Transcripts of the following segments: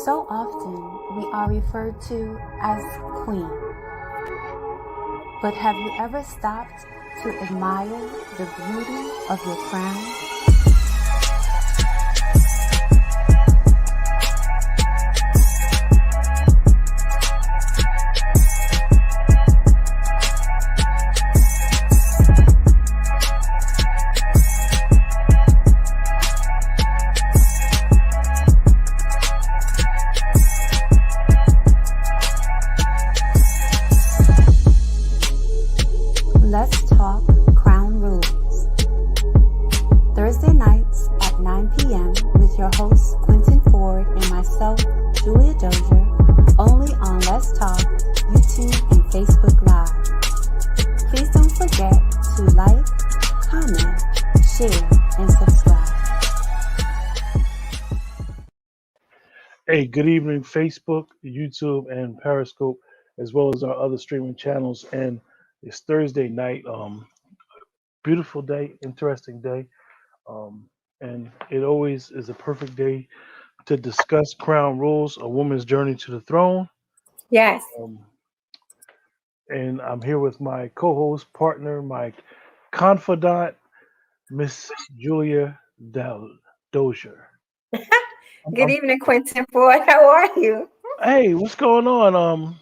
So often we are referred to as queen. But have you ever stopped to admire the beauty of your crown? Let's talk Crown Rules. Thursday nights at 9 p.m. with your host Quentin Ford and myself, Julia Dozier, only on Let's Talk, YouTube and Facebook Live. Please don't forget to like, comment, share, and subscribe. Hey, good evening, Facebook, YouTube, and Periscope, as well as our other streaming channels. And it's Thursday night. Beautiful day, interesting day. And it always is a perfect day to discuss Crown Rules, a woman's journey to the throne. Yes. Um, and I'm here with my co-host, partner, my confidant, Miss Julia Dozier. Good evening, Quentin Ford. How are you? Hey, what's going on?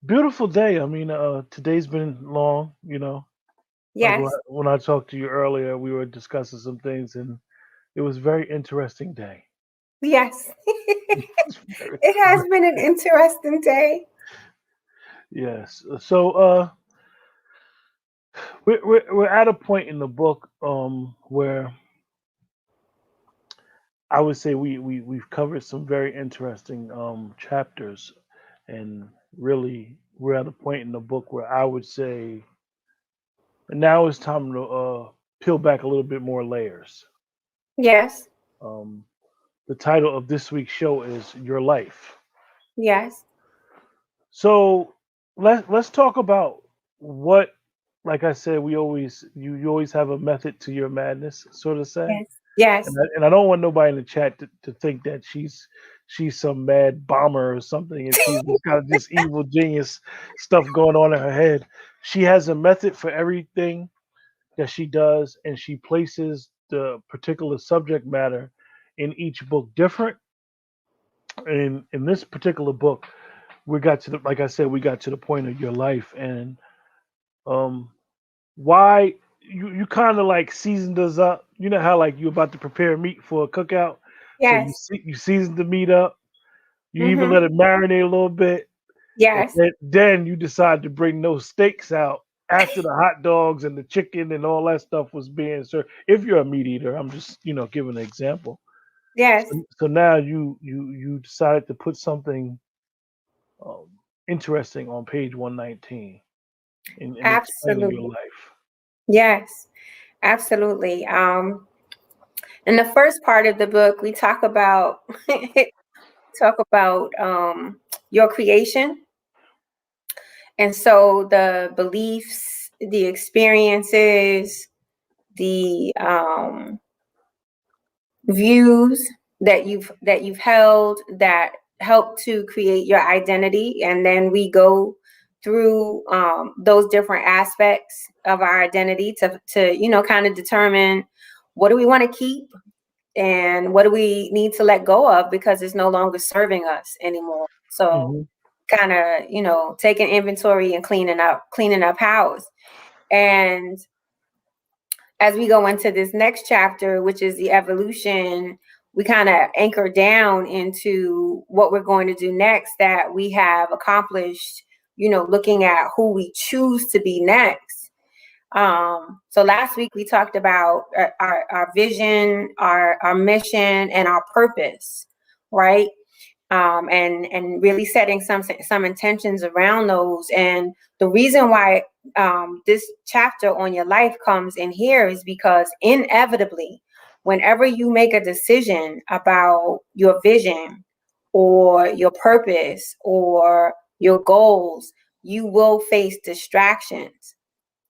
Beautiful day. I mean, today's been long, Like Yes. when I talked to you earlier, we were discussing some things, and it was a very interesting day. Yes. Very- It has been an interesting day. yes. So we're at a point in the book where I would say we've covered some very interesting chapters, and really we're at a point in the book where I would say now it's time to peel back a little bit more layers. Yes. Um, the title of this week's show is Your Life. Yes. So let's talk about what, like I said, you always have a method to your madness, so to say. Yes. Yes. And I don't want nobody in the chat to think that she's some mad bomber or something, and she's just got this evil genius stuff going on in her head. She has a method for everything that she does, and she places the particular subject matter in each book different. And in this particular book, we got to the, like I said, we got to the point of your life, and um why you kind of like seasoned us up. You know how like you about to prepare meat for a cookout, so Yes. you seasoned the meat up. You even Mm-hmm. let it marinate a little bit, and Yes. then you decide to bring those steaks out after the hot dogs and the chicken and all that stuff was being served. If you're a meat eater, I'm just giving an example. Yes. So now you decided to put something um, interesting on page 119 in explaining your Absolutely. life. Yes. Absolutely. In the first part of the book, we talk about your creation. And so the beliefs, the experiences, the views that you've held that help to create your identity, and then we go through those different aspects of our identity to kind of determine what do we want to keep and what do we need to let go of because it's no longer serving us anymore. So Hmm. kind of taking inventory and cleaning up house. And as we go into this next chapter, which is the evolution, we kind of anchor down into what we're going to do next that we have accomplished, looking at who we choose to be next. So last week we talked about our vision, our mission, and our purpose, right? And really setting some intentions around those. And the reason why this chapter on your life comes in here is because inevitably, whenever you make a decision about your vision or your purpose or your goals, you will face distractions,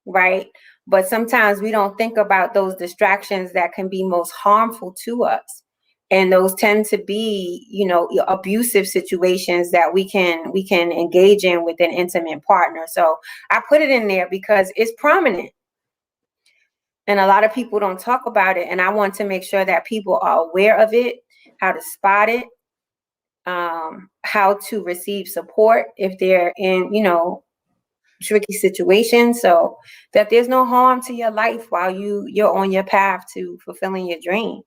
right? But sometimes we don't think about those distractions that can be most harmful to us. And those tend to be, abusive situations that we can engage in with an intimate partner. So I put it in there because it's prominent, and a lot of people don't talk about it, and I want to make sure that people are aware of it, how to spot it, how to receive support if they're in, tricky situations, so that there's no harm to your life while you're on your path to fulfilling your dream.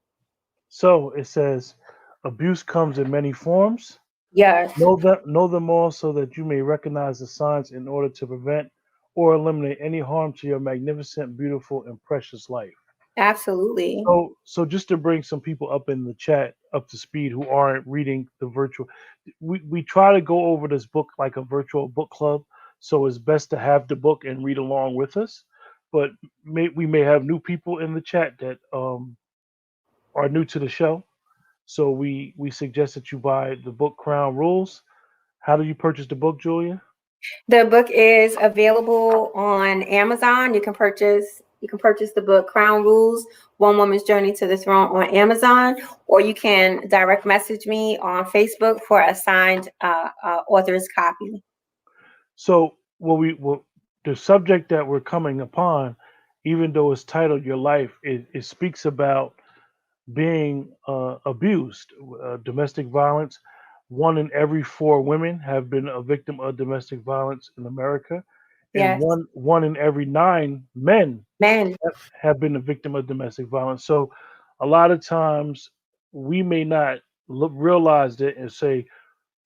So it says, abuse comes in many forms. Yes, Know them all so that you may recognize the signs in order to prevent or eliminate any harm to your magnificent, beautiful, and precious life. absolutely. So just to bring some people up in the chat up to speed who aren't reading the virtual, we try to go over this book like a virtual book club. So it's best to have the book and read along with us. But we may have new people in the chat that are new to the show. So we suggest that you buy the book Crown Rules. How do you purchase the book, Julia? The book is available on Amazon. You can purchase the book Crown Rules: One Woman's Journey to the Throne on Amazon, or you can direct message me on Facebook for a signed author's copy. So the subject that we're coming upon, even though it's titled Your Life, it speaks about being abused, domestic violence. 1 in every 4 women have been a victim of domestic violence in America, and Yes, one in every 9 men men. have been a victim of domestic violence. So a lot of times we may not realize it and say,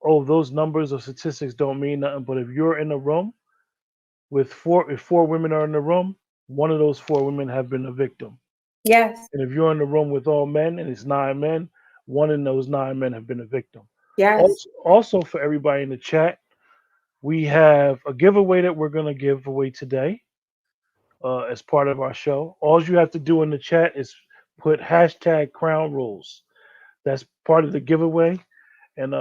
"Oh, those numbers or statistics don't mean nothing." But if you're in a room with if 4 women are in the room, one of those 4 women have been a victim. Yes, And if you're in the room with all men and it's 9 men, one in those 9 men have been a victim. yes, Also for everybody in the chat, we have a giveaway that we're going to give away today as part of our show. All you have to do in the chat is put hashtag Crown Rules. That's part of the giveaway, and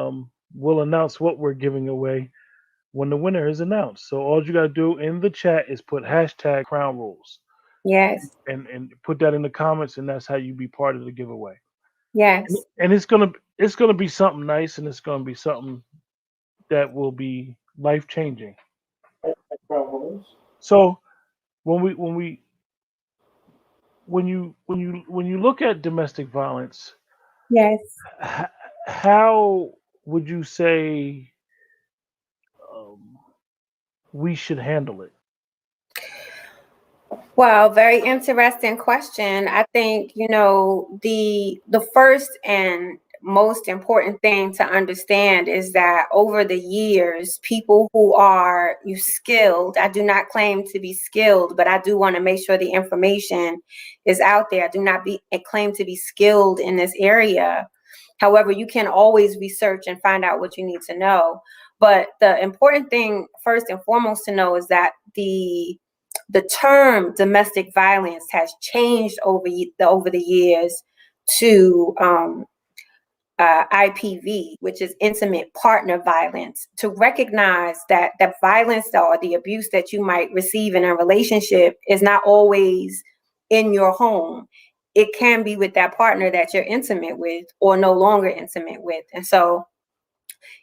we'll announce what we're giving away when the winner is announced. So all you got to do in the chat is put hashtag Crown Rules yes, and put that in the comments, and that's how you be part of the giveaway. yes. And it's gonna be something nice, and it's gonna be something that will be life changing. So when we when we when you look at domestic violence, Yes. h- how would you say um, we should handle it? Well, very interesting question. I think, the first and most important thing to understand is that over the years, people who are skilled, I do not claim to be skilled, but I do want to make sure the information is out there. I do not claim to be skilled in this area. However, you can always research and find out what you need to know. But the important thing, first and foremost, to know is that the term domestic violence has changed over the years to IPV, which is intimate partner violence, to recognize that the violence or the abuse that you might receive in a relationship is not always in your home. It can be with that partner that you're intimate with or no longer intimate with. And so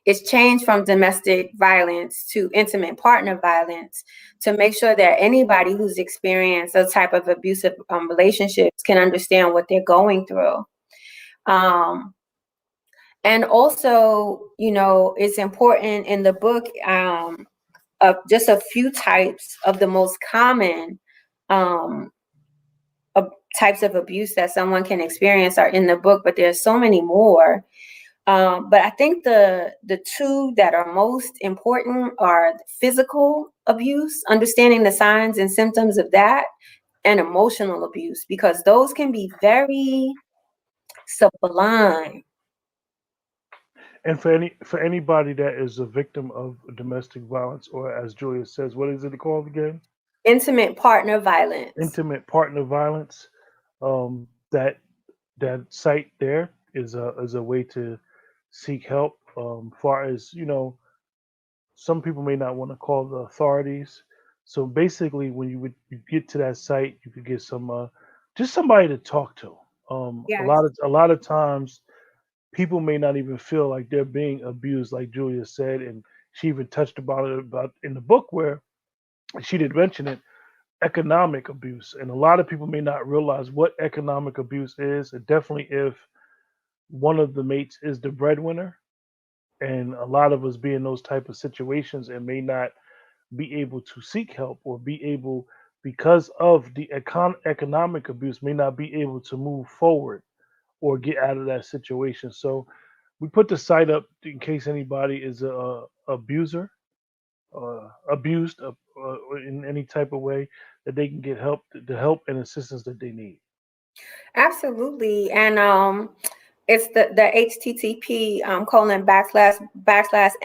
it's changed from domestic violence to intimate partner violence to make sure that anybody who's experienced a type of abusive relationships can understand what they're going through. And also, it's important in the book, of just a few types of the most common um, types of abuse that someone can experience are in the book, but there's so many more. But I think the two that are most important are physical abuse, understanding the signs and symptoms of that, and emotional abuse, because those can be very sublime. And for anybody that is a victim of domestic violence, or as Julia says, what is it called again? Intimate partner violence. Intimate partner violence. That site there is a way to seek help. Far as some people may not want to call the authorities. So basically, when you get to that site, you could get some just somebody to talk to. A Yes. lot of times people may not even feel like they're being abused, like Julia said, and she even touched about in the book where she did mention it, economic abuse. And a lot of people may not realize what economic abuse is. And definitely if one of the mates is the breadwinner, and a lot of us be in those type of situations and may not be able to seek help or be able because of the economic abuse may not be able to move forward or get out of that situation. So we put the site up in case anybody is a abuser, abused in any type of way, that they can get help, the help and assistance that they need. Absolutely. And it's the HTTP colon backslash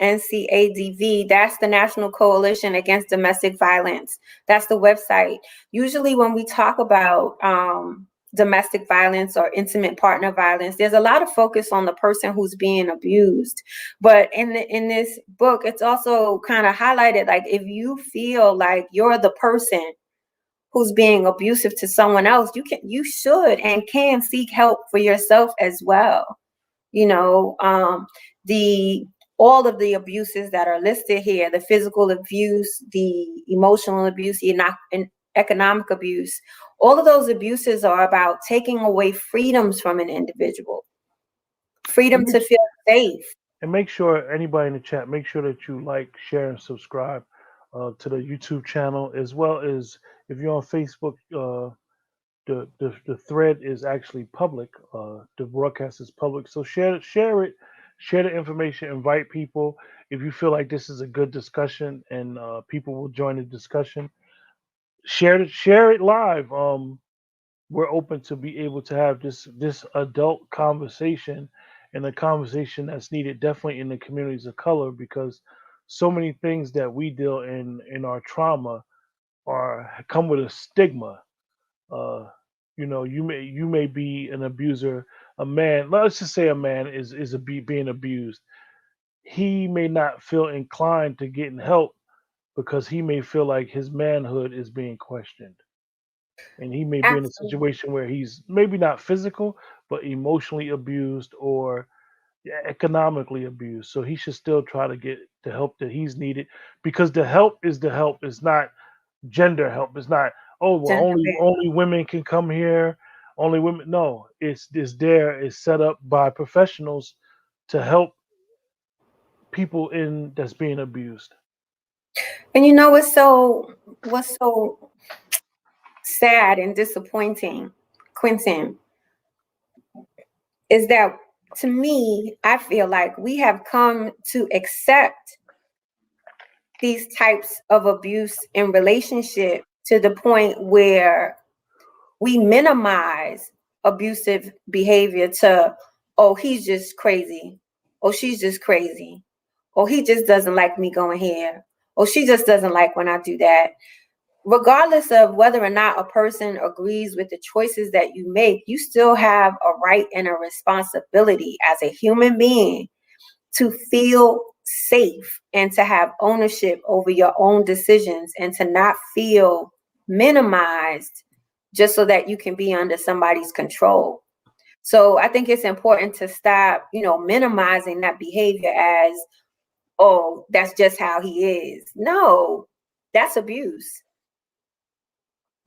NCADV. That's the National Coalition Against Domestic Violence. That's the website. Usually when we talk about domestic violence or intimate partner violence, there's a lot of focus on the person who's being abused. But in this book, it's also kind of highlighted, like, if you feel like you're the person who's being abusive to someone else, you should and can seek help for yourself as well. You know, all of the abuses that are listed here, the physical abuse, the emotional abuse, the economic abuse, all of those abuses are about taking away freedoms from an individual, freedom to feel safe. And make sure anybody in the chat, make sure that you like, share, and subscribe to the YouTube channel, as well as if you're on Facebook. The thread is actually public. The broadcast is public, so share it, share the information, invite people. If you feel like this is a good discussion and people will join the discussion, share it live. We're open to be able to have this adult conversation and a conversation that's needed definitely in the communities of color, because so many things that we deal in our trauma are come with a stigma. uh you may be an abuser. A man, let's just say a man being abused, he may not feel inclined to getting help because he may feel like his manhood is being questioned, and he may be in a Absolutely. situation where he's maybe not physical but emotionally abused or economically abused. So he should still try to get the help that he's needed, because the help is not gender help. It's not, oh well, Gender only women can come here, only women. No, it's set up by professionals to help people in that's being abused. And what's so sad and disappointing, Quentin, is that, to me, I feel like we have come to accept these types of abuse in relationship to the point where we minimize abusive behavior to, oh, he's just crazy. Oh, she's just crazy. Oh, he just doesn't like me going here. Oh, she just doesn't like when I do that. Regardless of whether or not a person agrees with the choices that you make, you still have a right and a responsibility as a human being to feel safe and to have ownership over your own decisions and to not feel minimized just so that you can be under somebody's control. So I think it's important to stop, minimizing that behavior as, oh, that's just how he is. No, that's abuse.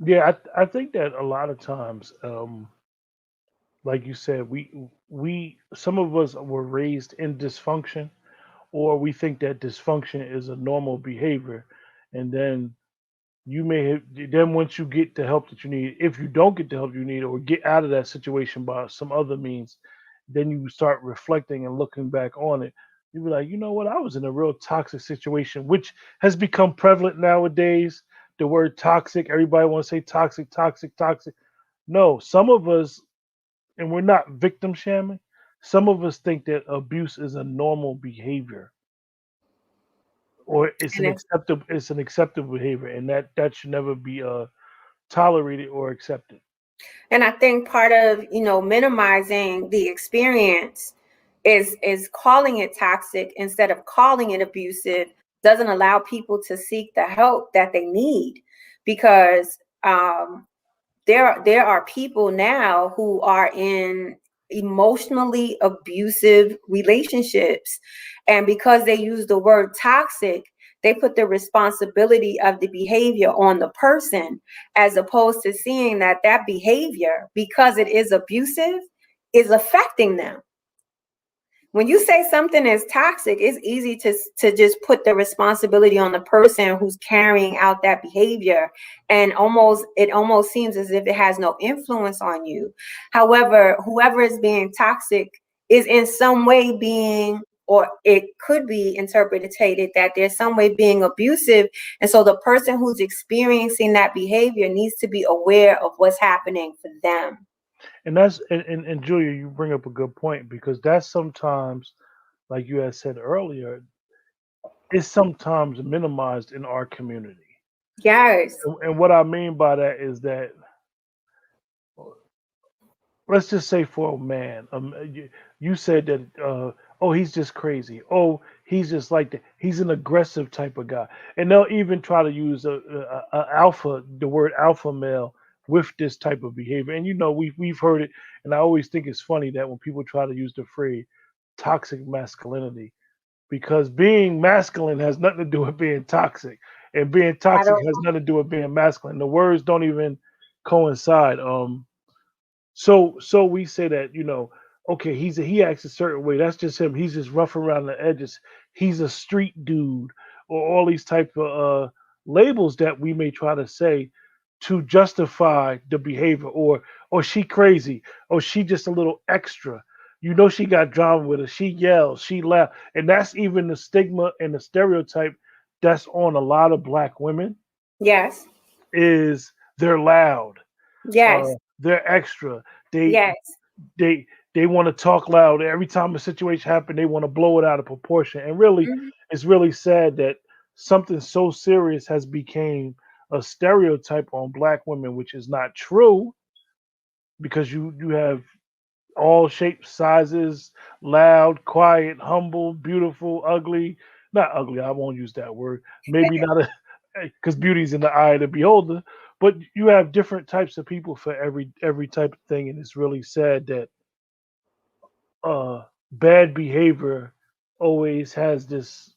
Yeah, I think that a lot of times, like you said, we some of us were raised in dysfunction, or we think that dysfunction is a normal behavior, and then you may have, then once you get the help that you need, if you don't get the help you need or get out of that situation by some other means, then you start reflecting and looking back on it. You be like, you know what, I was in a real toxic situation, which has become prevalent nowadays. The word toxic, everybody wants to say toxic, toxic, toxic. No, some of us, and we're not victim shaming, some of us think that abuse is a normal behavior, or And it's, it's an acceptable behavior, and that should never be tolerated or accepted. and I think part of, minimizing the experience is calling it toxic instead of calling it abusive doesn't allow people to seek the help that they need, because there are people now who are in emotionally abusive relationships. And because they use the word toxic, they put the responsibility of the behavior on the person, as opposed to seeing that that behavior, because it is abusive, is affecting them. When you say something is toxic, it's easy to just put the responsibility on the person who's carrying out that behavior, and it almost seems as if it has no influence on you. However, whoever is being toxic is in some way being, or it could be interpreted that there's some way being abusive, and so the person who's experiencing that behavior needs to be aware of what's happening for them. And that's and Julia, you bring up a good point, because that's sometimes, like you had said earlier, it's sometimes minimized in our community. Yes. And what I mean by that is that, let's just say for a man, you said that, oh, he's just crazy. Oh, he's just like that. He's an aggressive type of guy, and they'll even try to use the word alpha male with this type of behavior. And we've heard it, and I always think it's funny that when people try to use the phrase toxic masculinity, because being masculine has nothing to do with being toxic, and being I toxic don't. has nothing to do with being masculine. The words don't even coincide. So we say that, okay, he acts a certain way. That's just him. He's just rough around the edges. He's a street dude, or all these type of labels that we may try to say to justify the behavior, or she crazy, or she just a little extra. She got drama with her. She yells, she laughs, and that's even the stigma and the stereotype that's on a lot of black women, Yes. is they're loud, Yes. they're extra. They Yes. they they want to talk loud every time a situation happens. They want to blow it out of proportion, and really, Mhm. it's really sad that something so serious has become a stereotype on black women, which is not true, because you have all shapes, sizes, loud, quiet, humble, beautiful, ugly. Not ugly, I won't use that word. Maybe not a because beauty's in the eye of the beholder. But you have different types of people for every type of thing, and it's really sad that bad behavior always has this.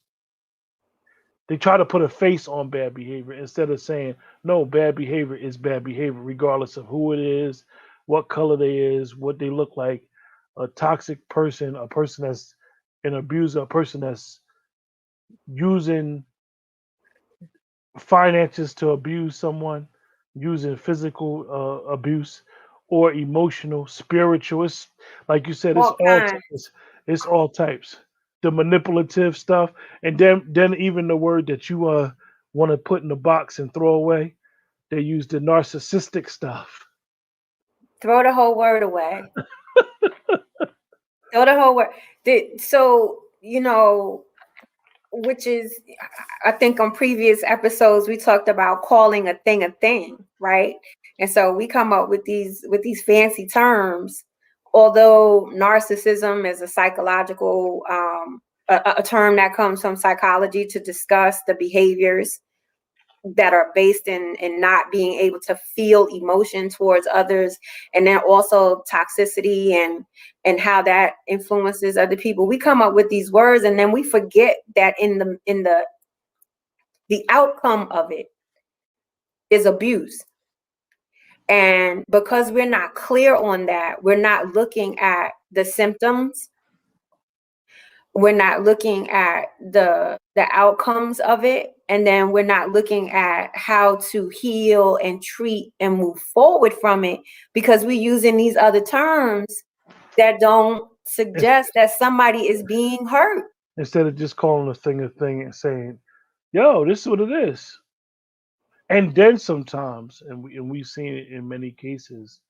They try to put a face on bad behavior instead of saying no. Bad behavior is bad behavior, regardless of who it is, what color they is, what they look like. A toxic person, a person that's an abuser, a person that's using finances to abuse someone, using physical abuse, or emotional, spiritual. It's like you said, it's All all kinds. types. It's all types. The manipulative stuff, and then even the word that you want to put in the box and throw away. They use the narcissistic stuff. Throw the whole word away. Throw the whole word. So, which is, I think on previous episodes we talked about calling a thing, right? And so we come up with these fancy terms, although narcissism is a psychological a term that comes from psychology to discuss the behaviors that are based in not being able to feel emotion towards others, and then also toxicity and how that influences other people. We come up with these words, and then we forget that in the outcome of it is abuse. And because we're not clear on that, we're not looking at the symptoms, we're not looking at the outcomes of it, and then we're not looking at how to heal and treat and move forward from it, because we're using these other terms that don't suggest that somebody is being hurt. Instead of just calling a thing and saying, "Yo, this is what it is." And then sometimes, and we've seen it in many cases,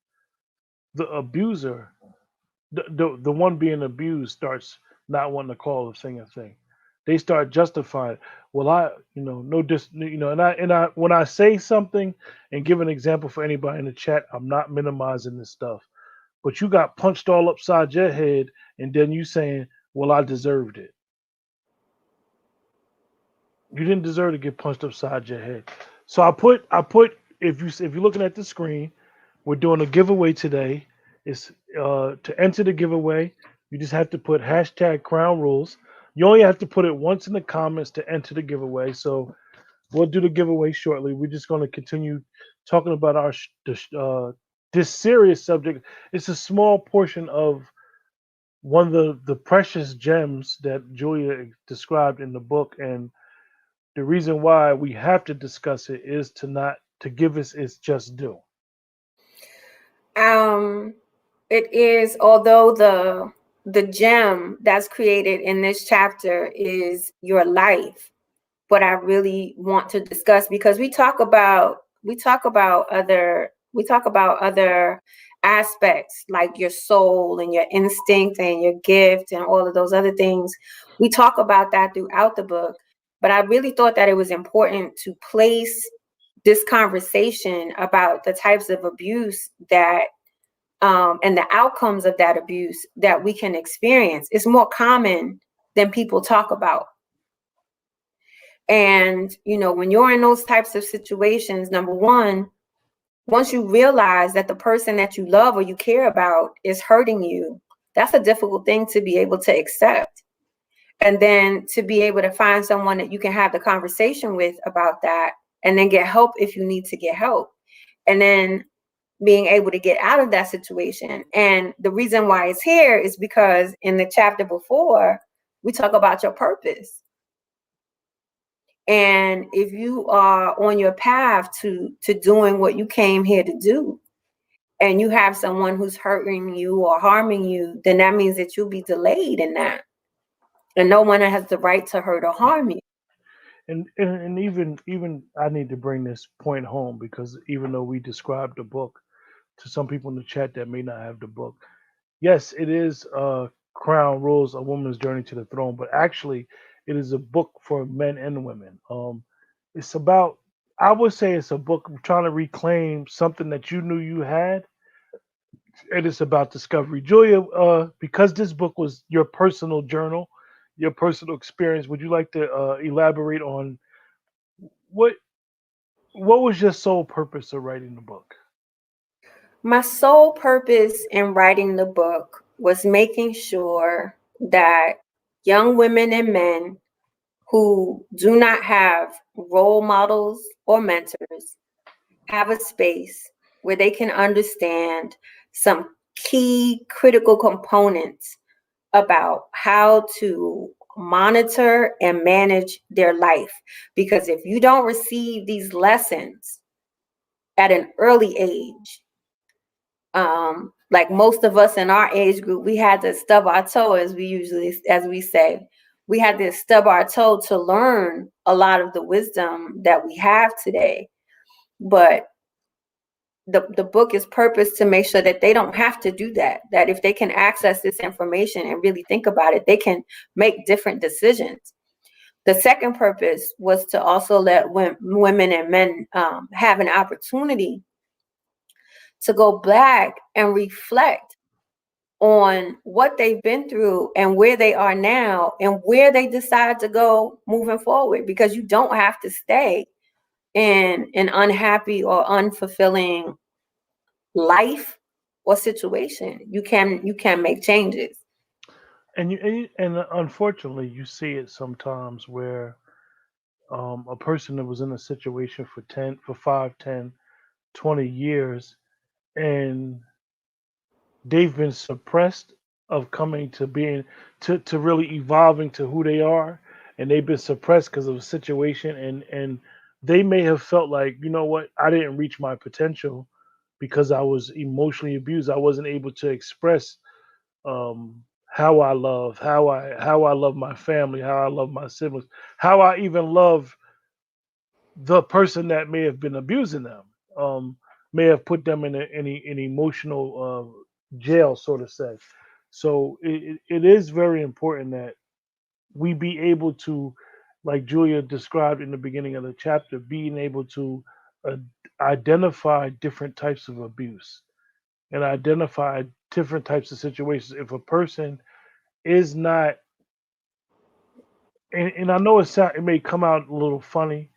the abuser, the one being abused, starts not wanting to call the thing a thing. They start justifying. Well, no, and I when I say something and give an example for anybody in the chat, I'm not minimizing this stuff. But you got punched all upside your head, and then you saying, "Well, I deserved it." You didn't deserve to get punched upside your head. So I put if you're looking at the screen, we're doing a giveaway today. to enter the giveaway, you just have to put hashtag Crown Rules. You only have to put it once in the comments to enter the giveaway. So we'll do the giveaway shortly. We're just going to continue talking about this serious subject. It's a small portion of one of the precious gems that Julia described in the book, and the reason why we have to discuss it is to give us its just due. It is, although the gem that's created in this chapter is your life, what I really want to discuss, because we talk about other aspects like your soul and your instinct and your gift and all of those other things. We talk about that throughout the book, but I really thought that it was important to place this conversation about the types of abuse that and the outcomes of that abuse that we can experience. It's more common than people talk about. And, when you're in those types of situations, number one, once you realize that the person that you love or you care about is hurting you, that's a difficult thing to be able to accept. And then to be able to find someone that you can have the conversation with about that, and then get help if you need to get help. And then being able to get out of that situation. And the reason why it's here is because in the chapter before, we talk about your purpose. And if you are on your path to doing what you came here to do, and you have someone who's hurting you or harming you, then that means that you'll be delayed in that. And no one has the right to hurt or harm you. And even I need to bring this point home, because even though we described the book to some people in the chat that may not have the book, yes, it is Crown Rules: A Woman's Journey to the Throne, but actually it is a book for men and women. It's about, I would say it's a book trying to reclaim something that you knew you had, and it's about discovery. Julia, because this book was your personal journal, your personal experience, would you like to elaborate on what was your sole purpose of writing the book? My sole purpose in writing the book was making sure that young women and men who do not have role models or mentors have a space where they can understand some key critical components about how to monitor and manage their life. Because if you don't receive these lessons at an early age, like most of us in our age group, we had to stub our toe, as we say. We had to stub our toe to learn a lot of the wisdom that we have today. But the book is purposed to make sure that they don't have to do that, that if they can access this information and really think about it, they can make different decisions. The second purpose was to also let women and men have an opportunity to go back and reflect on what they've been through and where they are now and where they decide to go moving forward, because you don't have to stay in an unhappy or unfulfilling life or situation. You can make changes. And unfortunately, you see it sometimes where a person that was in a situation for 5, 10, 20 years, and they've been suppressed of coming to being to really evolving to who they are, and they've been suppressed because of a situation, and they may have felt like, you know what, I didn't reach my potential because I was emotionally abused. I wasn't able to express how I love my family, how I love my siblings, how I even love the person that may have been abusing them, may have put them in an emotional jail, so to say. So it is very important that we be able to, like Julia described in the beginning of the chapter, being able to uh, identify different types of abuse and identify different types of situations. If a person is not, and I know it may come out a little funny,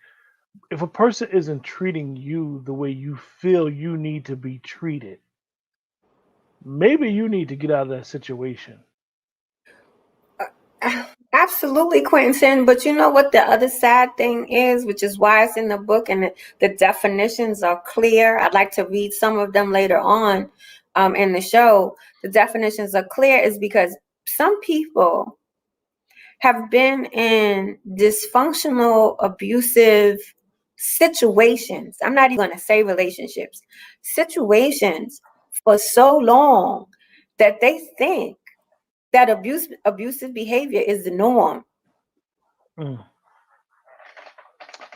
if a person isn't treating you the way you feel you need to be treated, maybe you need to get out of that situation. Absolutely, Quentin. But you know what the other sad thing is, which is why it's in the book and the definitions are clear. I'd like to read some of them later on in the show. The definitions are clear is because some people have been in dysfunctional, abusive situations. I'm not even going to say relationships, situations for so long that they think that abusive behavior is the norm. Mm.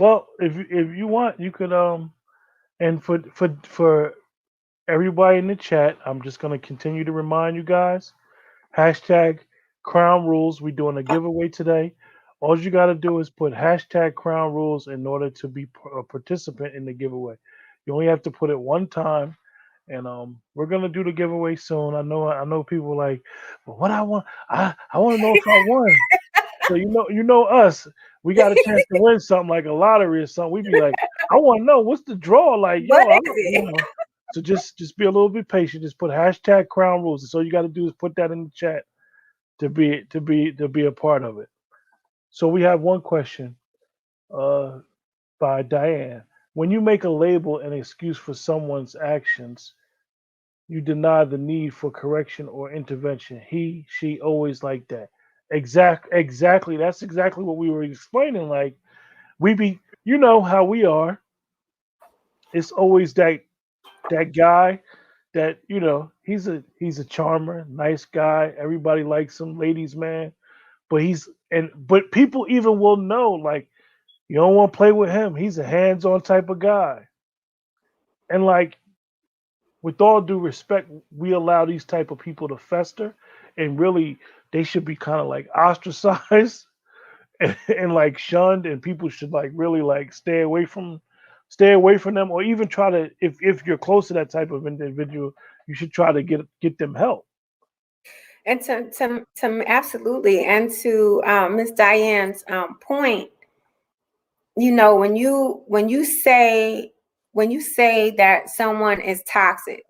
Well, if you want, you could and for everybody in the chat, I'm just gonna continue to remind you guys. Hashtag Crown Rules. We're doing a giveaway today. All you got to do is put hashtag Crown Rules in order to be a participant in the giveaway. You only have to put it one time, and we're gonna do the giveaway soon. I know people like, but what I want, I want to know if I won. So you know us. We got a chance to win something like a lottery or something. We'd be like, I want to know what's the draw like, What yo. I is don't, it? So just be a little bit patient. Just put hashtag Crown Rules. And so you got to do is put that in the chat to be a part of it. So we have one question uh, by Diane. When you make a label an excuse for someone's actions, you deny the need for correction or intervention. He, she, always like that. Exactly. That's exactly what we were explaining. Like we be, you know how we are. It's always that guy that he's a charmer, nice guy. Everybody likes him, ladies man. But people even will know like you don't want to play with him. He's a hands-on type of guy. And like with all due respect, we allow these type of people to fester, and really they should be kind of like ostracized and like shunned, and people should like really like stay away from them, or even try to if you're close to that type of individual, you should try to get them help. And to absolutely, and to Miss Diane's point, when you say that someone is toxic,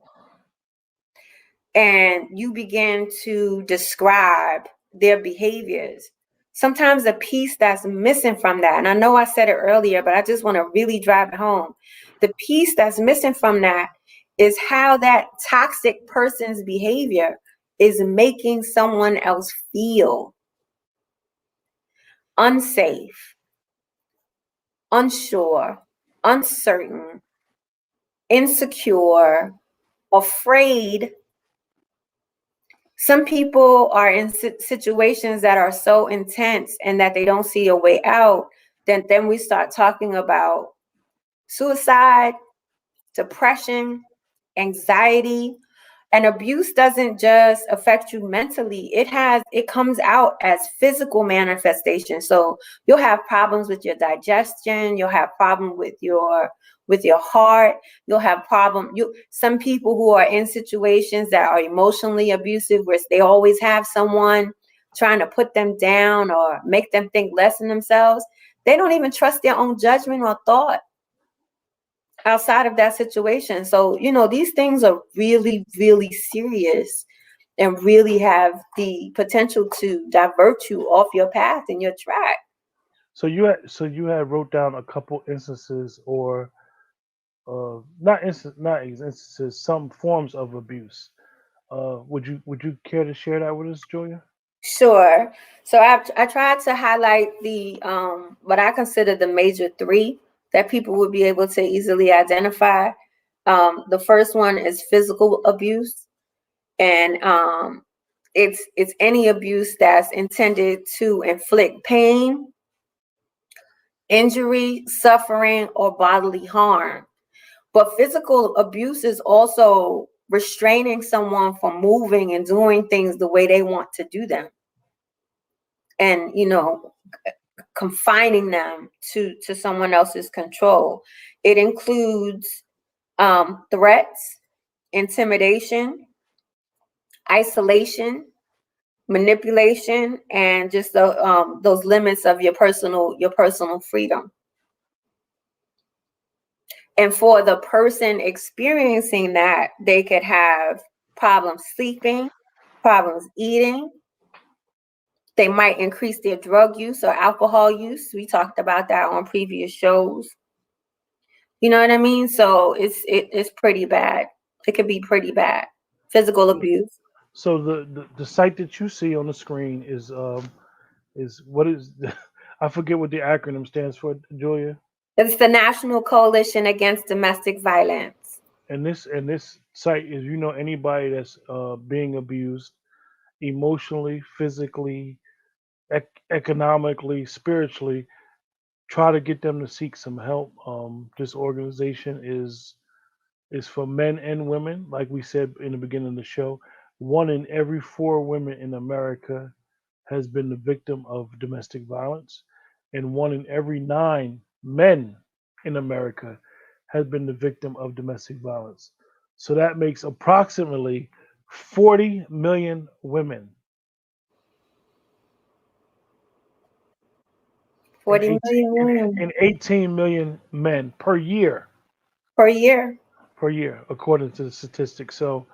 and you begin to describe their behaviors, sometimes the piece that's missing from that, and I know I said it earlier, but I just want to really drive it home. The piece that's missing from that is how that toxic person's behavior is making someone else feel unsafe, unsure, uncertain, insecure, afraid. Some people are in situations that are so intense and that they don't see a way out. Then we start talking about suicide, depression, anxiety. And abuse doesn't just affect you mentally. It comes out as physical manifestation. So you'll have problems with your digestion, you'll have problem with your heart, you'll have some people who are in situations that are emotionally abusive, where they always have someone trying to put them down or make them think less of themselves. They don't even trust their own judgment or thought outside of that situation. So, these things are really, really serious and really have the potential to divert you off your path and your track. So you had wrote down a couple instances, or not instances, some forms of abuse. Would you care to share that with us, Julia? Sure. So I tried to highlight the what I consider the major three that people would be able to easily identify. The first one is physical abuse, and it's any abuse that's intended to inflict pain, injury, suffering, or bodily harm. But physical abuse is also restraining someone from moving and doing things the way they want to do them, and confining them to someone else's control. It includes threats, intimidation, isolation, manipulation, and just those limits of your personal freedom. And for the person experiencing that, they could have problems sleeping, problems eating. They might increase their drug use or alcohol use. We talked about that on previous shows. You know what I mean? So it's pretty bad. It could be pretty bad. Physical abuse. So the site that you see on the screen is what is I forget what the acronym stands for, Julia. It's the National Coalition Against Domestic Violence. And this site is, anybody that's being abused emotionally, physically, economically, spiritually, try to get them to seek some help. This organization is for men and women. Like we said in the beginning of the show, 1 in every 4 women in America has been the victim of domestic violence, and 1 in every 9 men in America has been the victim of domestic violence. So that makes approximately 40 million women 40 million women and 18 million men per year. per year, according to the statistics. So,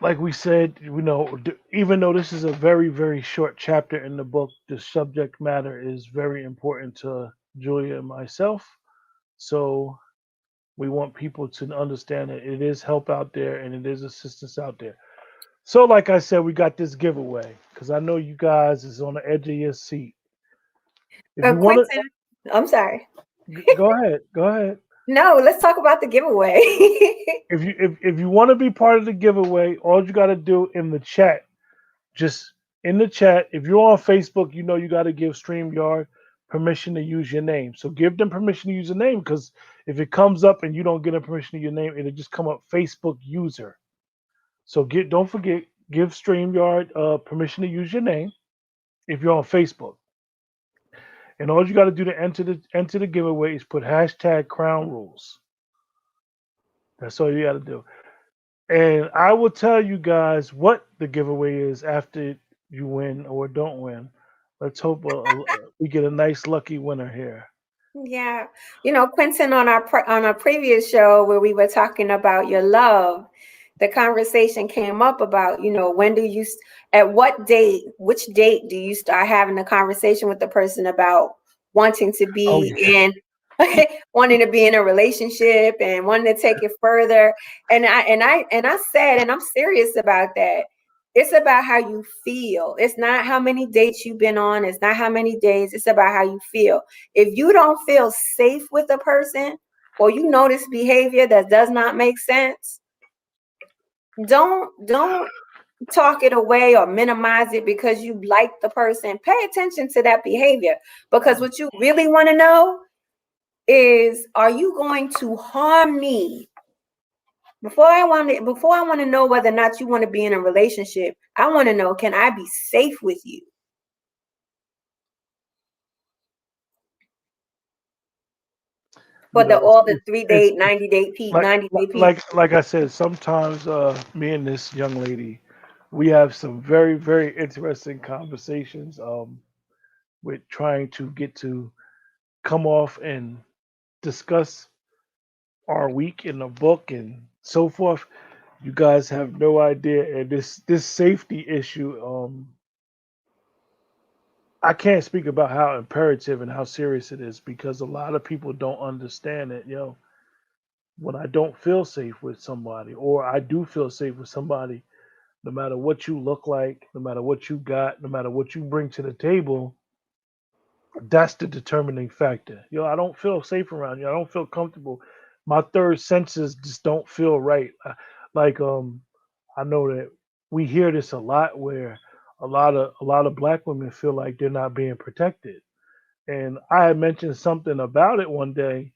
like we said, even though this is a very, very short chapter in the book, the subject matter is very important to Julia and myself. So, we want people to understand that it is help out there and it is assistance out there. So, like I said, we got this giveaway because I know you guys is on the edge of your seat. If you want Quentin, I'm sorry. to, go ahead, go ahead. No, let's talk about the giveaway. If you want to be part of the giveaway, all you got to do in the chat, just in the chat. If you're on Facebook, you got to give StreamYard permission to use your name. So give them permission to use your name, because if it comes up and you don't get a permission to your name, it'll just come up Facebook user. So don't forget, give StreamYard permission to use your name if you're on Facebook. And all you got to do to enter the giveaway is put hashtag Crown Rules. That's all you got to do. And I will tell you guys what the giveaway is after you win or don't win. Let's hope we get a nice lucky winner here. Yeah. Quentin, on our previous show where we were talking about your love, the conversation came up about, when do you, at what date, which date do you start having a conversation with the person about wanting to be in, wanting to be in a relationship and wanting to take it further. And I said, and I'm serious about that. It's about how you feel. It's not how many dates you've been on. It's not how many days. It's about how you feel. If you don't feel safe with a person, or you notice behavior that does not make sense, don't talk it away or minimize it because you like the person. Pay attention to that behavior, because what you really want to know is, are you going to harm me? Before I want to know whether or not you want to be in a relationship, I want to know, can I be safe with you? For all the 3-day, 90-day peak, 90-day peak. Like I said, sometimes me and this young lady, we have some very, very interesting conversations with trying to get to come off and discuss our week in the book and so forth. You guys have no idea. And this safety issue, I can't speak about how imperative and how serious it is, because a lot of people don't understand it. When I don't feel safe with somebody, or I do feel safe with somebody, no matter what you look like, no matter what you got, no matter what you bring to the table, that's the determining factor. I don't feel safe around you. I don't feel comfortable. My third senses just don't feel right. Like I know that we hear this a lot, where a lot of black women feel like they're not being protected. And I had mentioned something about it one day,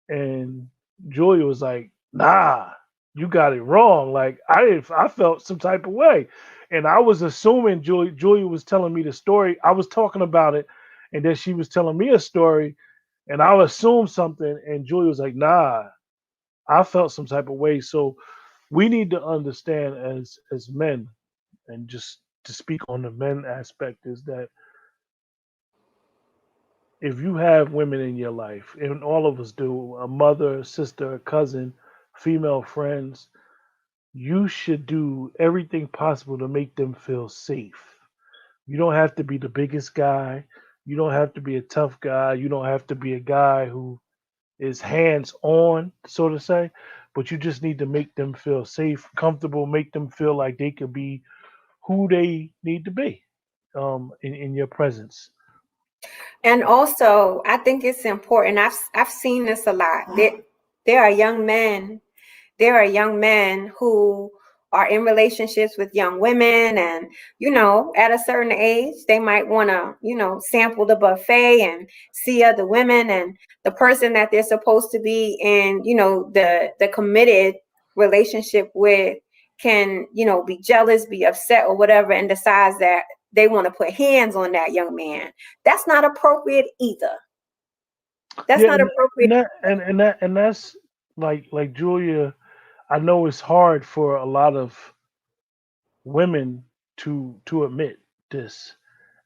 and Julia was like, "Nah, you got it wrong." Like I felt some type of way, and I was assuming Julia was telling me the story. I was talking about it, and then she was telling me a story, and I assumed something, and Julia was like, "Nah, I felt some type of way." So we need to understand as men, and just to speak on the men aspect, is that if you have women in your life, and all of us do, a mother, sister, cousin, female friends, you should do everything possible to make them feel safe. You don't have to be the biggest guy. You don't have to be a tough guy. You don't have to be a guy who is hands on, so to say. But you just need to make them feel safe, comfortable, make them feel like they could be who they need to be in your presence. And also, I think it's important. I've seen this a lot. There are young men there are young men who are in relationships with young women, and at a certain age they might want to sample the buffet and see other women, and the person that they're supposed to be in the committed relationship with can be jealous, be upset or whatever, and decides that they want to put hands on that young man. That's not appropriate either. That's Yeah, not appropriate. and that's like Julia. I know it's hard for a lot of women to admit this,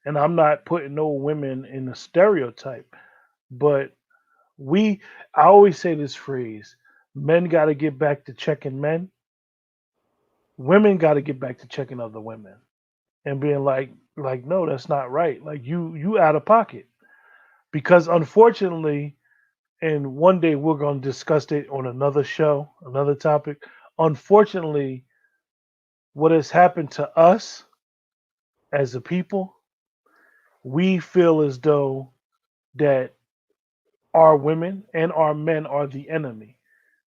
and I'm not putting no women in a stereotype, but we I always say this phrase: men got to get back to checking men, women got to get back to checking other women, and being like no, that's not right. Like you out of pocket, because unfortunately, and one day we're going to discuss it on another show, another topic. Unfortunately, what has happened to us as a people, we feel as though that our women and our men are the enemy.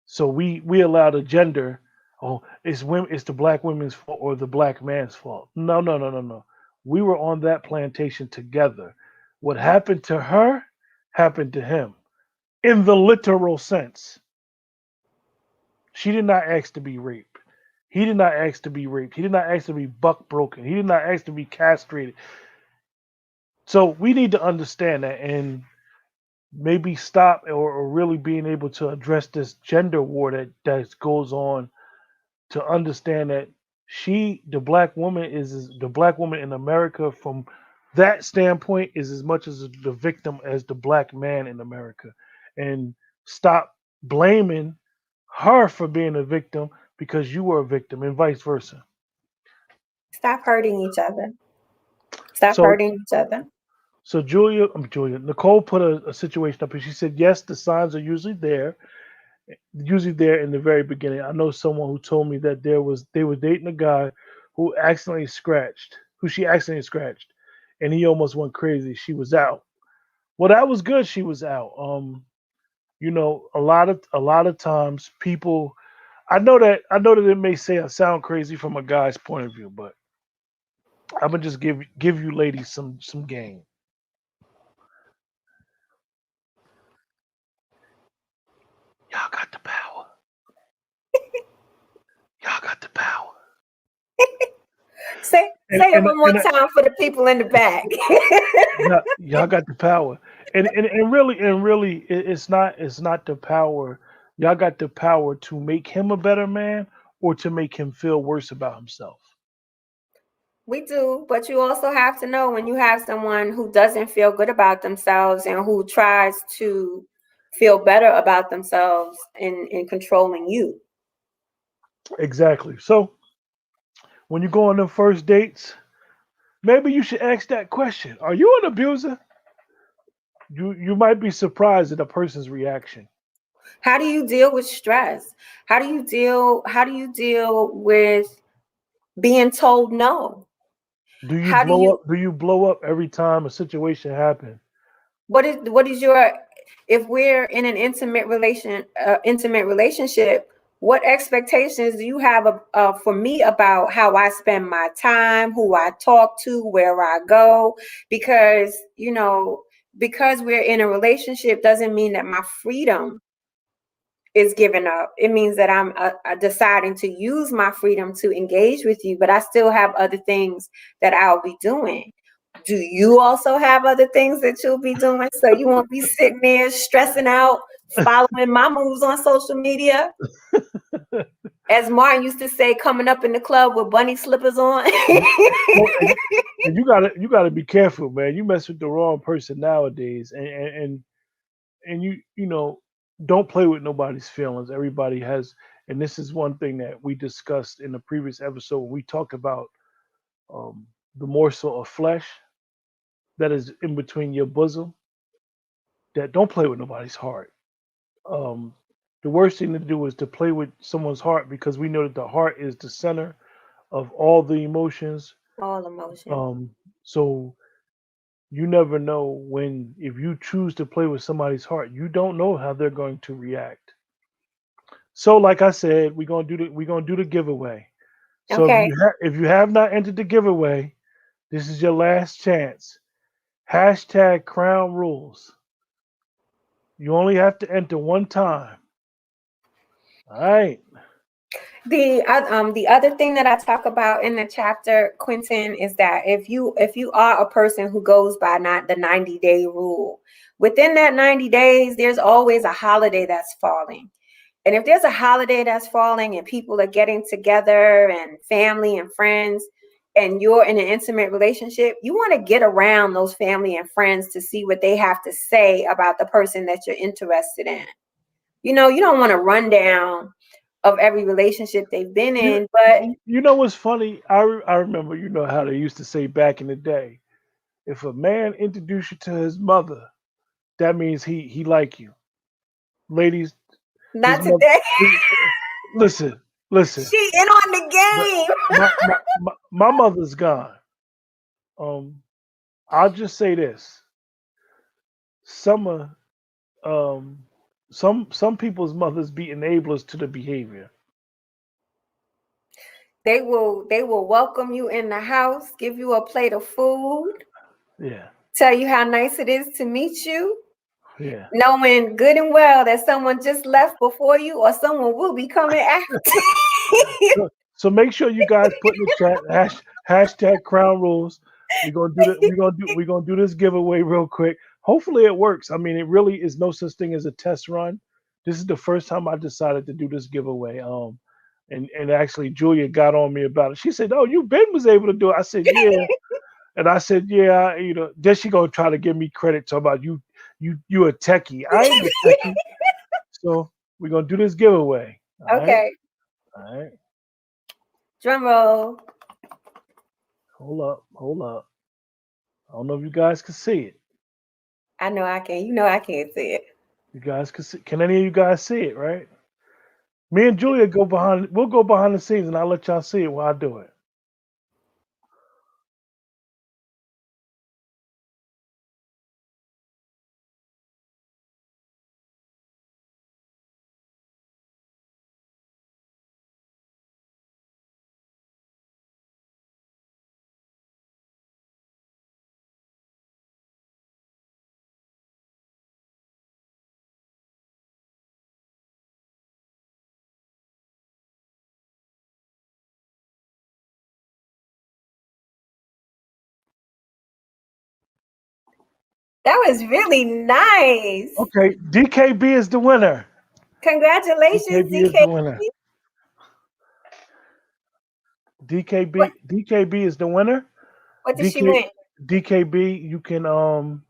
So we allow the gender, oh, it's the black women's fault or the black man's fault. No, no, no, no, no. We were on that plantation together. What happened to her happened to him in the literal sense. She did not ask to be raped. He did not ask to be raped. He did not ask to be buck broken. He did not ask to be castrated. So we need to understand that and maybe stop or really being able to address this gender war that goes on, to understand that the black woman is the black woman in America from that standpoint is as much as the victim as the black man in America, and stop blaming her for being a victim because you were a victim and vice versa. Stop hurting each other. Stop So hurting each other. so Julia, Nicole put a situation up and she said, yes, the signs are usually there in the very beginning. I know someone who told me that they were dating a guy who she accidentally scratched, and he almost went crazy. She was out. Well, that was good. She was out. A lot of times people, I know that it may sound crazy from a guy's point of view, but I'm gonna just give you ladies some game. Y'all got the power. Y'all got the power. Say And it and one more and time for the people in the back. y'all got the power. And really, it's not the power. Y'all got the power to make him a better man or to make him feel worse about himself. We do, but you also have to know when you have someone who doesn't feel good about themselves and who tries to feel better about themselves in controlling you. Exactly. So when you go on them first dates, maybe you should ask that question: are you an abuser? You might be surprised at a person's reaction. How do you deal with stress? How do you deal with being told no? Do you How do blow you up? Do you blow up every time a situation happens? what is your if we're in an intimate relationship, what expectations do you have for me about how I spend my time, who I talk to, where I go? Because because we're in a relationship doesn't mean that my freedom is given up. It means that I'm deciding to use my freedom to engage with you, but I still have other things that I'll be doing. Do you also have other things that you'll be doing? So you won't be sitting there stressing out, following my moves on social media. As Martin used to say, coming up in the club with bunny slippers on. Well, and you gotta be careful, man. You mess with the wrong person nowadays, and you don't play with nobody's feelings. And this is one thing that we discussed in the previous episode when we talked about the morsel of flesh that is in between your bosom. That don't play with nobody's heart. Um, the worst thing to do is to play with someone's heart because we know that the heart is the center of all the emotions. All emotion. So you never know when if you choose to play with somebody's heart, you don't know how they're going to react. So, like I said, we're gonna do the giveaway. So Okay. if you have not entered the giveaway, this is your last chance. Hashtag Crown Rules. You only have to enter one time. All right. The other thing that I talk about in the chapter, Quentin, is that if you are a person who goes by not the 90-day rule, within that 90 days, there's always a holiday that's falling. And if there's a holiday that's falling and people are getting together and family and friends, and you're in an intimate relationship, you want to get around those family and friends to see what they have to say about the person that you're interested in. You don't want to run down of every relationship they've been You, in, but you know what's funny? I remember, how they used to say back in the day, if a man introduced you to his mother, that means he like you. Ladies, his not mother. today. Listen. She in on the But game. my mother's gone. I'll just say this: some um, some people's mothers be enablers to the behavior. They will welcome you in the house, give you a plate of food, Yeah, tell you how nice it is to meet you, yeah. knowing good and well that someone just left before you or someone will be coming after. So make sure you guys put in the chat hashtag Crown Rules. We're gonna do this giveaway real quick. Hopefully it works. I mean, it really is no such thing as a test run. This is the first time I decided to do this giveaway. And actually Julia got on me about it. She said, "Oh, you Ben was able to do it." I said, "Yeah," and I said, "Yeah." Then she gonna try to give me credit talking about you a techie. I ain't a techie. So we're gonna do this giveaway. All right. Okay, All right. drum roll. Hold up. I don't know if you guys can see it. I know I can. I can't see it. You guys can see. Can any of you guys see it? Right. Me and Julia go behind. We'll go behind the scenes, and I'll let y'all see it while I do it. That was really nice. Okay. DKB is the winner. Congratulations, DKB is DK. the winner. DKB is the winner. What did she DK, win? DKB, you can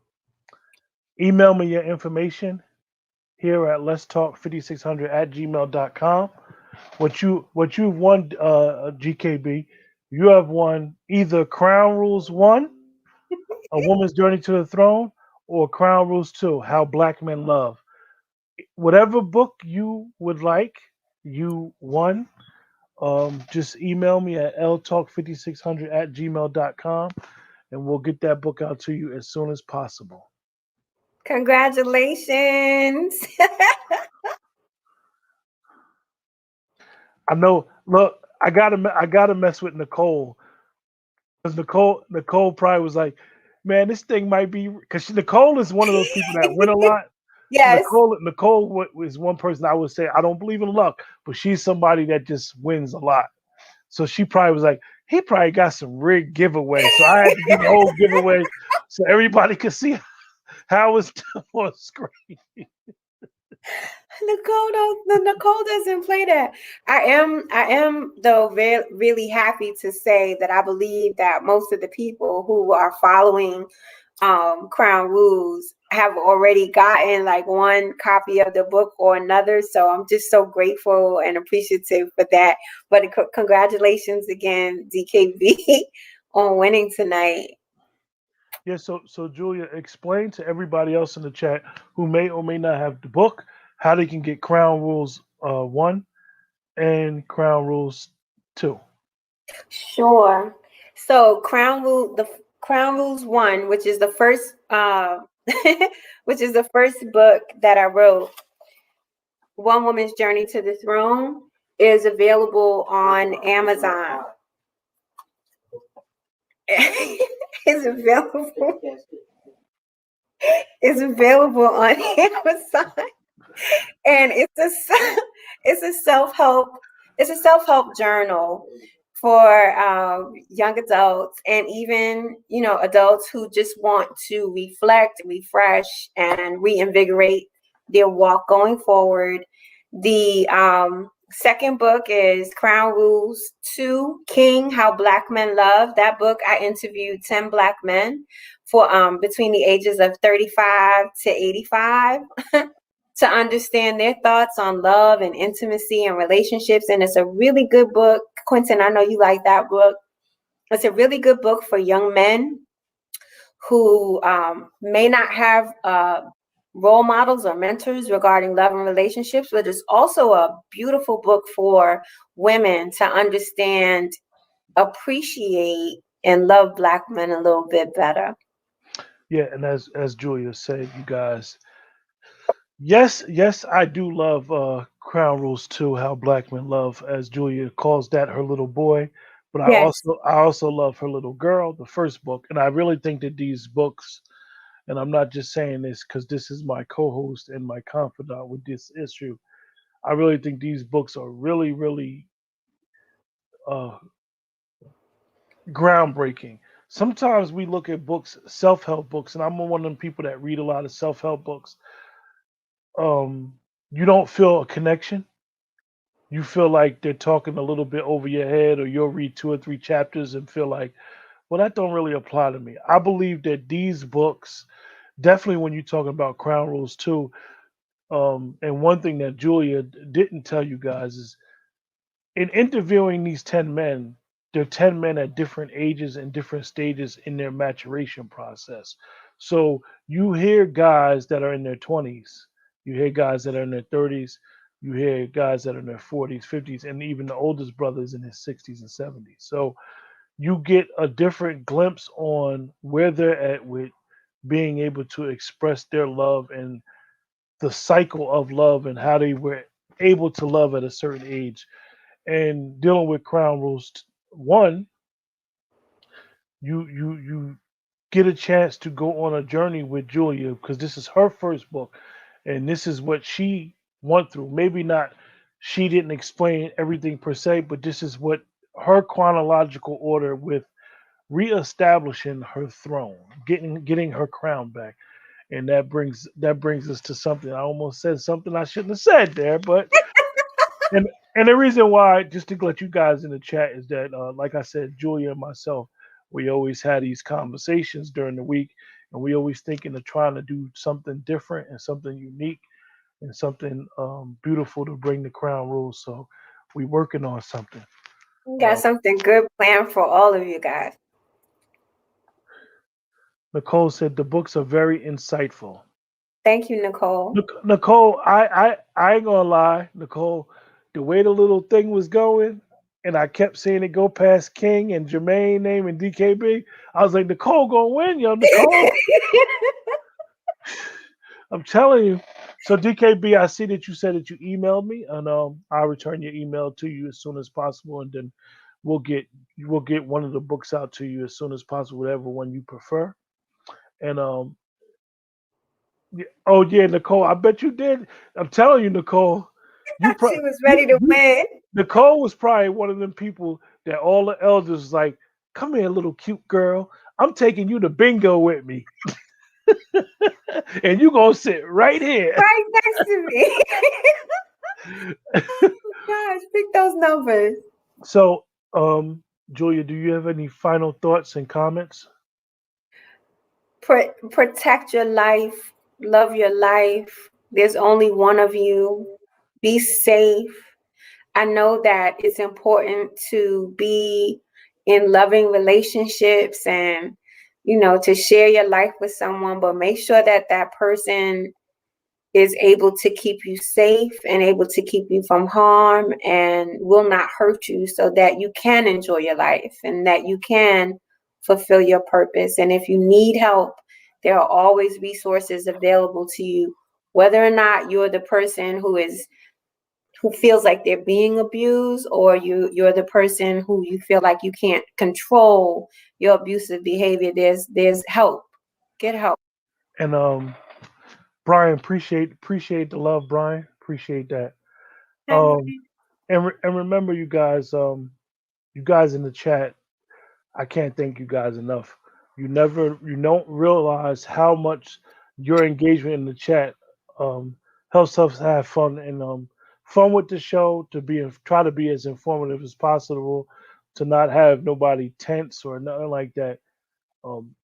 email me your information here at let's talk 5600 at gmail.com. What you've won, GKB, you have won either Crown Rules 1, A Woman's Journey to the Throne, or Crown Rules 2, How Black Men Love. Whatever book you would like, you won. Just email me at ltalk5600 at gmail.com and we'll get that book out to you as soon as possible. Congratulations. I know. Look, I gotta mess with Nicole because Nicole probably was like, "Man, this thing might be," because Nicole is one of those people that win a lot. Yes. Nicole was one person I would say I don't believe in luck, but she's somebody that just wins a lot. So she probably was like, he probably got some rigged giveaway. So I had to do the whole giveaway so everybody could see how it's done on screen. Nicole doesn't play that. I am though really happy to say that I believe that most of the people who are following Crown Rules have already gotten like one copy of the book or another. So I'm just so grateful and appreciative for that. But congratulations again, DKB, on winning tonight. Yeah, so Julia, explain to everybody else in the chat who may or may not have the book how they can get Crown Rules 1 and Crown Rules 2. Sure. So the Crown Rules 1, which is the first which is the first book that I wrote, One Woman's Journey to the Throne, is available on Amazon. It's available. It's available on Amazon, and it's a self-help journal for young adults, and even adults who just want to reflect, refresh, and reinvigorate their walk going forward. The second book is Crown Rules 2, King, How Black Men Love. That book, I interviewed 10 Black men for between the ages of 35 to 85 to understand their thoughts on love and intimacy and relationships. And it's a really good book. Quentin, I know you like that book. It's a really good book for young men who may not have role models or mentors regarding love and relationships, but it's also a beautiful book for women to understand, appreciate, and love Black men a little bit better. Yeah, and as Julia said, you guys, yes, I do love Crown Rules 2, How Black Men Love, as Julia calls that her little boy. But Yes. I also love her little girl, the first book. And I really think that these books, and I'm not just saying this because this is my co-host and my confidant with this issue, I really think these books are really, really uh, groundbreaking. Sometimes we look at books, self-help books, and I'm one of them people that read a lot of self-help books. You don't feel a connection. You feel like they're talking a little bit over your head, or you'll read 2 or 3 chapters and feel like, well, that don't really apply to me. I believe that these books, definitely when you're talking about Crown Rules 2, and one thing that Julia didn't tell you guys is in interviewing these 10 men, they're 10 men at different ages and different stages in their maturation process. So you hear guys that are in their 20s, you hear guys that are in their 30s, you hear guys that are in their 40s, 50s, and even the oldest brothers in his 60s and 70s. So you get a different glimpse on where they're at with being able to express their love and the cycle of love and how they were able to love at a certain age. And dealing with Crown Rules 1, you get a chance to go on a journey with Julia because this is her first book, and this is what she went through. Maybe not, she didn't explain everything per se, but this is what her chronological order with reestablishing her throne, getting her crown back. And that brings us to something. I almost said something I shouldn't have said there, but and and the reason why, just to let you guys in the chat, is that like I said, Julia and myself, we always had these conversations during the week, and we always thinking of trying to do something different and something unique and something beautiful to bring the Crown Rules. So we working on something. We got something good planned for all of you guys. Nicole said the books are very insightful. Thank you, Nicole. Nicole, I ain't gonna lie, Nicole, the way the little thing was going, and I kept seeing it go past King and Jermaine name and DKB. I was like, Nicole gonna win, yo, Nicole. I'm telling you. So DKB, I see that you said that you emailed me, and I'll return your email to you as soon as possible, and then we'll get one of the books out to you as soon as possible, whatever one you prefer. And oh yeah, Nicole, I bet you did. I'm telling you, Nicole, she was ready to win. Nicole was probably one of them people that all the elders was like, "Come here, little cute girl. I'm taking you to bingo with me, and you gonna sit right here, right next to me." Oh gosh, pick those numbers. So, Julia, do you have any final thoughts and comments? Protect your life, Love your life. There's only one of you. Be safe. I know that it's important to be in loving relationships and, to share your life with someone, but make sure that that person is able to keep you safe and able to keep you from harm and will not hurt you, so that you can enjoy your life and that you can fulfill your purpose. And if you need help, there are always resources available to you, whether or not you're the person who feels like they're being abused, or you're the person who you feel like you can't control your abusive behavior. There's help. Get help. And Brian, appreciate the love, Brian. Appreciate that. Um, and remember, you guys in the chat, I can't thank you guys enough. You don't realize how much your engagement in the chat helps us have fun and fun with the show, to try to be as informative as possible, to not have nobody tense or nothing like that.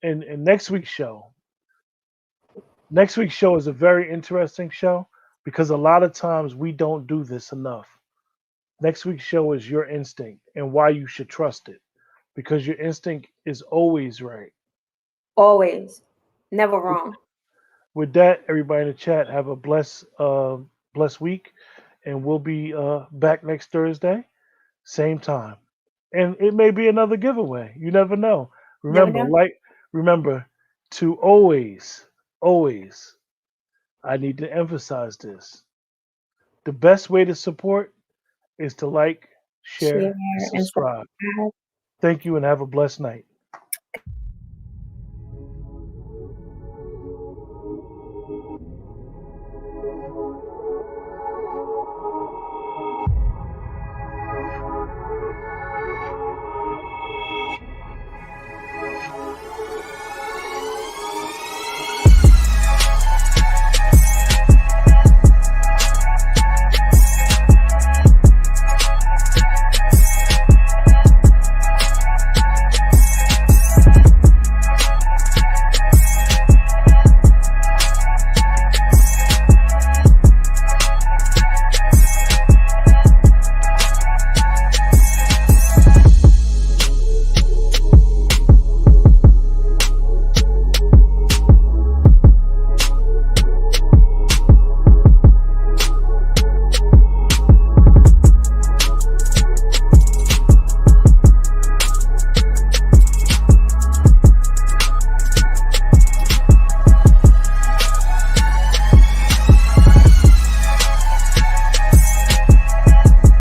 And next week's show is a very interesting show, because a lot of times we don't do this enough. Next week's show is your instinct and why you should trust it, because your instinct is always right. Always. Never wrong. With that, everybody in the chat, have a blessed week, and we'll be back next Thursday, same time. And it may be another giveaway. You never know. Never Remember, know. remember to always, I need to emphasize this. The best way to support is to like, Share share, and and subscribe. subscribe. Thank you and have a blessed night.